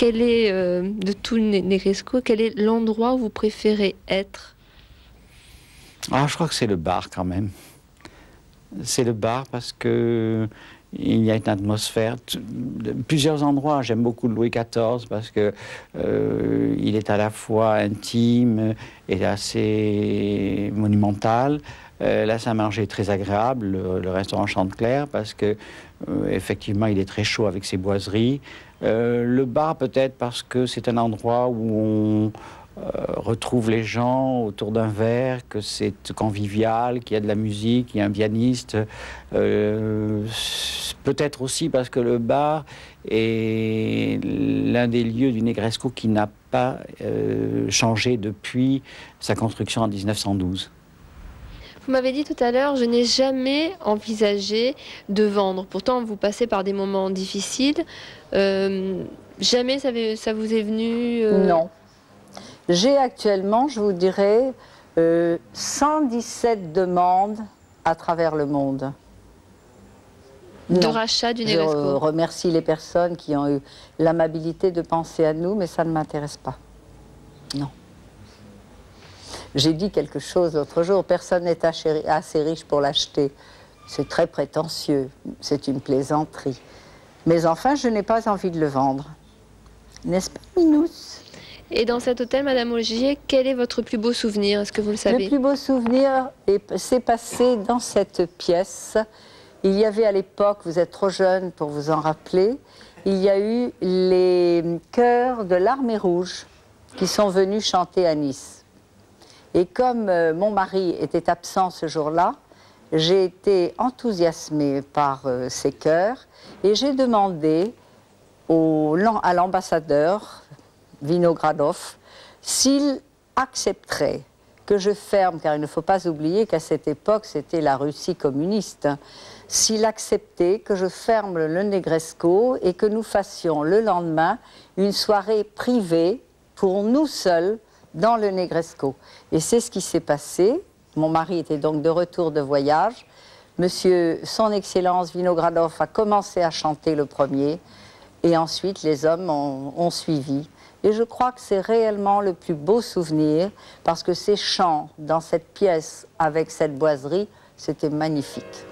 quel est, de tout Negresco, quel est l'endroit où vous préférez être? Ah, je crois que c'est le bar quand même. C'est le bar parce que il y a une atmosphère. Plusieurs endroits. J'aime beaucoup le Louis XIV parce que il est à la fois intime et assez monumental. La Saint-Marge est très agréable, le restaurant Chantecler, parce que effectivement il est très chaud avec ses boiseries. Le bar peut-être parce que c'est un endroit où on retrouve les gens autour d'un verre, que c'est convivial, qu'il y a de la musique, qu'il y a un pianiste. Peut-être aussi parce que le bar est l'un des lieux du Negresco qui n'a pas changé depuis sa construction en 1912. Vous m'avez dit tout à l'heure, je n'ai jamais envisagé de vendre. Pourtant, vous passez par des moments difficiles. Jamais ça vous est venu Non. J'ai actuellement, je vous dirais, 117 demandes à travers le monde. De rachat du Negresco. Je remercie les personnes qui ont eu l'amabilité de penser à nous, mais ça ne m'intéresse pas. Non. J'ai dit quelque chose l'autre jour, personne n'est assez riche pour l'acheter. C'est très prétentieux, c'est une plaisanterie. Mais enfin, je n'ai pas envie de le vendre. N'est-ce pas, Minous? Et dans cet hôtel, Madame Augier, quel est votre plus beau souvenir? Est-ce que vous le savez? Le plus beau souvenir s'est passé dans cette pièce. Il y avait à l'époque, vous êtes trop jeune pour vous en rappeler, il y a eu les chœurs de l'Armée Rouge qui sont venus chanter à Nice. Et comme mon mari était absent ce jour-là, j'ai été enthousiasmée par ces chœurs et j'ai demandé à l'ambassadeur Vinogradov s'il accepterait que je ferme, car il ne faut pas oublier qu'à cette époque c'était la Russie communiste, s'il acceptait que je ferme le Negresco et que nous fassions le lendemain une soirée privée pour nous seuls dans le Negresco. Et c'est ce qui s'est passé. Mon mari était donc de retour de voyage. Monsieur, son Excellence Vinogradov a commencé à chanter le premier et ensuite les hommes ont suivi. Et je crois que c'est réellement le plus beau souvenir parce que ces chants dans cette pièce avec cette boiserie, c'était magnifique.